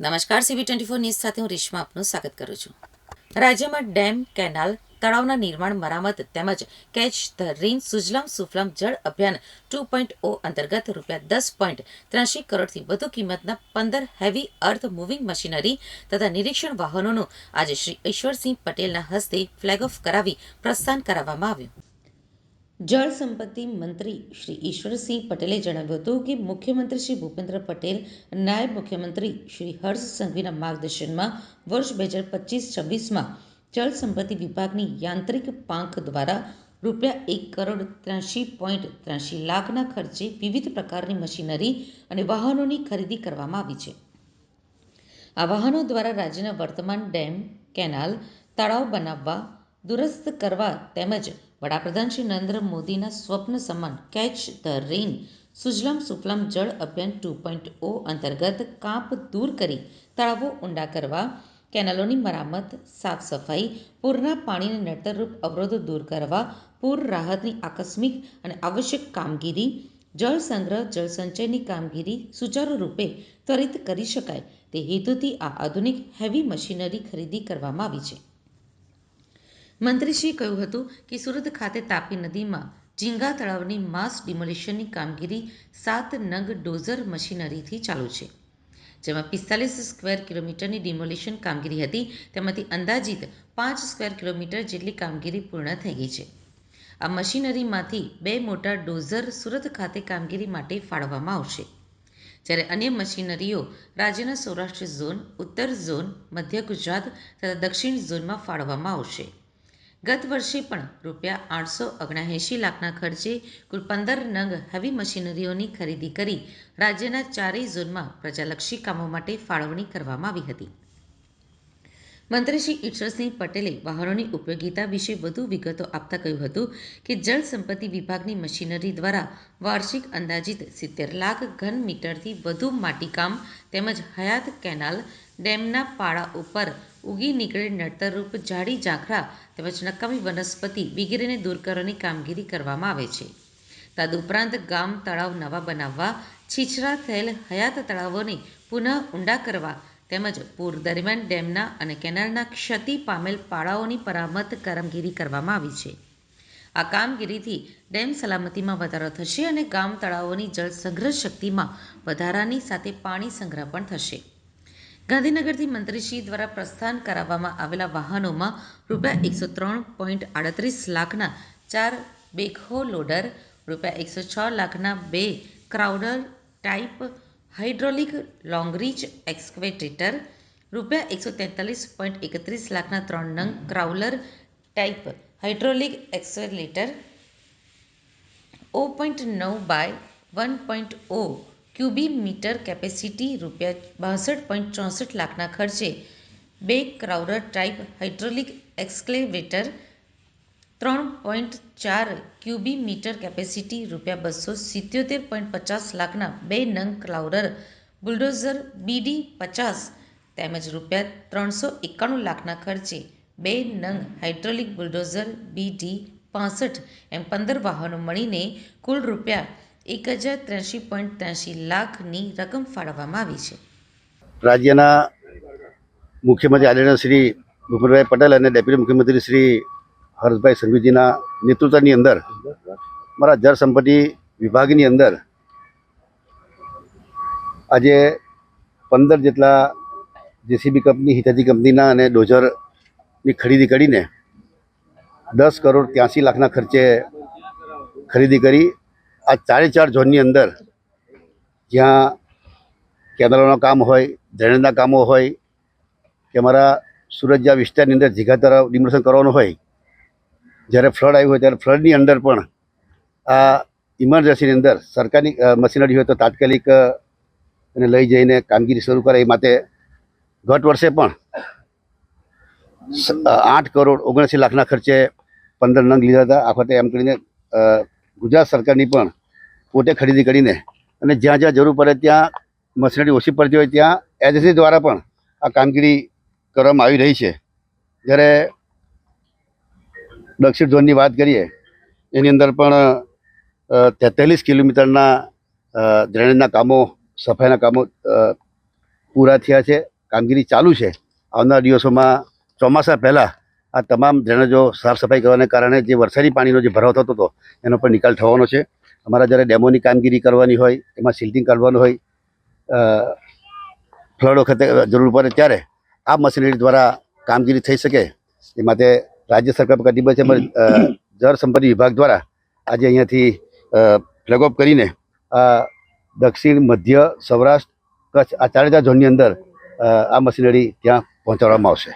નમસ્કાર, CB24 news સાથે હું રેશમા આપનું સ્વાગત કરું છું. રાજ્યમાં ડેમ, કેનાલ, તળાવના નિર્માણ, મરામત તેમજ catch the rain Sujalam Sufalam જળ અભિયાન 2.0 અંતર્ગત ₹10.83 કરોડથી વધુ કિંમતના 15 હેવી અર્થ મૂવિંગ મશીનરી તથા નિરીક્ષણ વાહનોનું આજે શ્રી ઈશ્વરસિંહ પટેલના હસ્તે ફ્લેગ ઓફ કરાવી પ્રસ્થાન કરાવવામાં આવ્યું. જળ સંપત્તિ મંત્રી શ્રી ઈશ્વરસિંહ પટેલે જણાવ્યું હતું કે મુખ્યમંત્રી શ્રી ભૂપેન્દ્ર પટેલ, નાયબ મુખ્યમંત્રી શ્રી હર્ષ સંઘવીના માર્ગદર્શનમાં વર્ષ 2025-26માં જળ સંપત્તિ વિભાગની યાંત્રિક પાંખ દ્વારા ₹1,83.83 લાખના ખર્ચે વિવિધ પ્રકારની મશીનરી અને વાહનોની ખરીદી કરવામાં આવી છે. આ વાહનો દ્વારા રાજ્યના વર્તમાન ડેમ, કેનાલ, તળાવ બનાવવા, દુરસ્ત કરવા તેમજ વડાપ્રધાન શ્રી નરેન્દ્ર મોદીના સ્વપ્ન સમાન catch the rain Sujalam Sufalam જળ અભિયાન 2.0 અંતર્ગત કાંપ દૂર કરી તળાવો ઊંડા કરવા, કેનાલોની મરામત, સાફ સફાઈ, પૂરના પાણીને નડતરરૂપ અવરોધો દૂર કરવા, પૂર રાહતની આકસ્મિક અને આવશ્યક કામગીરી, જળ સંગ્રહ, જળ સંચયની કામગીરી સુચારુ રૂપે ત્વરિત કરી શકાય તે હેતુથી આ આધુનિક હેવી મશીનરી ખરીદી કરવામાં આવી છે. મંત્રીશ્રીએ કહ્યું હતું કે સુરત ખાતે તાપી નદીમાં ઝીંગા તળાવની માસ ડિમોલિશનની કામગીરી 7 નંગ ડોઝર મશીનરીથી ચાલુ છે, જેમાં 45 સ્ક્વેર કિલોમીટરની ડિમોલિશન કામગીરી હતી. તેમાંથી અંદાજિત 5 સ્ક્વેર કિલોમીટર જેટલી કામગીરી પૂર્ણ થઈ ગઈ છે. આ મશીનરીમાંથી 2 મોટા ડોઝર સુરત ખાતે કામગીરી માટે ફાળવવામાં આવશે, જ્યારે અન્ય મશીનરીઓ રાજ્યના સૌરાષ્ટ્ર ઝોન, ઉત્તર ઝોન, મધ્ય ગુજરાત તથા દક્ષિણ ઝોનમાં ફાળવવામાં આવશે. ગત વર્ષે પણ ₹879 લાખના ખર્ચે કુલ 15 નંગ હેવી મશીનરીઓની ખરીદી કરી રાજ્યના 4 ઝોનમાં પ્રજાલક્ષી કામો માટે ફાળવણી કરવામાં આવી હતી. મંત્રી શ્રી ઈશ્વરસિંહ પટેલે વાહનોની ઉપયોગિતા વિશે વધુ વિગતો આપતા કહ્યું હતું કે જળ સંપત્તિ વિભાગની મશીનરી દ્વારા વાર્ષિક અંદાજિત 70 લાખ ઘન મીટરથી વધુ માટીકામ તેમજ હયાત કેનાલ, ડેમના પાળા ઉપર ઉગી નીકળેલ નડતરરૂપ ઝાડી ઝાંખરા તેમજ નકામી વનસ્પતિ વગેરેને દૂર કરવાની કામગીરી કરવામાં આવે છે. તદુપરાંત ગામ, તળાવ નવા બનાવવા, છીછરા થયેલ હયાત તળાવોને પુનઃ ઊંડા કરવા તેમજ પૂર દરમિયાન ડેમના અને કેનાલના ક્ષતિ પામેલ પાળાઓની મરામત કામગીરી કરવામાં આવી છે. આ કામગીરીથી ડેમ સલામતીમાં વધારો થશે અને ગામ તળાવોની જળ સંગ્રહ શક્તિમાં વધારાની સાથે પાણી સંગ્રહ પણ થશે. ગાંધીનગરથી મંત્રીશ્રી દ્વારા પ્રસ્થાન કરાવવામાં આવેલા વાહનોમાં ₹103.38 લાખના 4 બેકહો લોડર, ₹106 લાખના 2 crawler type hydraulic long reach excavator, ₹143.31 લાખના 3 નંગ crawler type hydraulic excavator, 0.9 × 1.0 cubic metre capacity, ₹62.64 લાખના ખર્ચે 2 crawler type hydraulic excavator, 3.4 cubic metre capacity, ₹277.50 લાખના 2 નંગ ક્રાઉલર બુલડોઝર BD50 તેમજ ₹391 લાખના ખર્ચે 2 નંગ હાઇડ્રોલિક બુલડોઝર BD65 એમ 15 વાહનો મળીને કુલ ₹1,083.83 લાખની રકમ ફાળવવામાં આવી છે. રાજ્યના મુખ્યમંત્રી આદરણીય શ્રી ભૂપેન્દ્રભાઈ પટેલ અને ડેપ્યુટી મુખ્યમંત્રી શ્રી હર્ષભાઈ સંઘવીજીના નેતૃત્વની અંદર મારા જળ સંપત્તિ વિભાગની અંદર આજે 15 જેટલા JCB કંપની, હિતાચી કંપનીના અને ડોઝરની ખરીદી કરીને 10.83 લાખના ખર્ચે ખરીદી કરી આ 4 ઝોનની અંદર જ્યાં કેનાલોના કામ હોય, ડ્રેનેજના કામો હોય કે અમારા સુરત જેવા વિસ્તારની અંદર ઝીંગા તળાવ ડિમોલિશન કરવાનું હોય, જ્યારે ફ્લડ આવ્યું હોય ત્યારે ફ્લડની અંદર પણ આ ઇમરજન્સીની અંદર સરકારની મશીનરી હોય તો તાત્કાલિક એને લઈ જઈને કામગીરી શરૂ કરે. એ માટે ગત વર્ષે પણ 8.79 લાખના ખર્ચે 15 નંગ લીધા હતા. આ વખતે એમ કરીને ગુજરાત સરકારની પણ પોતે ખરીદી કરીને અને જ્યાં જ્યાં જરૂર પડે ત્યાં મશીનરી ઓછી પડતી હોય ત્યાં એજન્સી દ્વારા પણ આ કામગીરી કરવામાં આવી રહી છે. જ્યારે દક્ષિણ ઝોનની વાત કરીએ એની અંદર પણ 43 કિલોમીટરના ડ્રેનેજના કામો, સફાઈના કામો પૂરા થયા છે કામગીરી ચાલુ છે. આવનારા દિવસોમાં ચોમાસા પહેલાં આ તમામ ડ્રેનેજો સાફ સફાઈ કરવાને કારણે જે વરસાદી પાણીનો જે ભરાવ થતો હતો એનો પણ નિકાલ થવાનો છે. અમારા જ્યારે ડેમોની કામગીરી કરવાની હોય, એમાં સિલ્ટિંગ કાઢવાનું હોય, ફ્લડ વખતે જરૂર પડે ત્યારે આ મશીનરી દ્વારા કામગીરી થઈ શકે એ માટે રાજ્ય સરકાર પર કટિબદ્ધ છે. જળ સંપત્તિ વિભાગ દ્વારા આજે અહીંયાથી ફ્લેગ ઓફ કરીને દક્ષિણ, મધ્ય, સૌરાષ્ટ્ર, કચ્છ આ 4 ઝોનની અંદર આ મશીનરી ત્યાં પહોંચાડવામાં આવશે.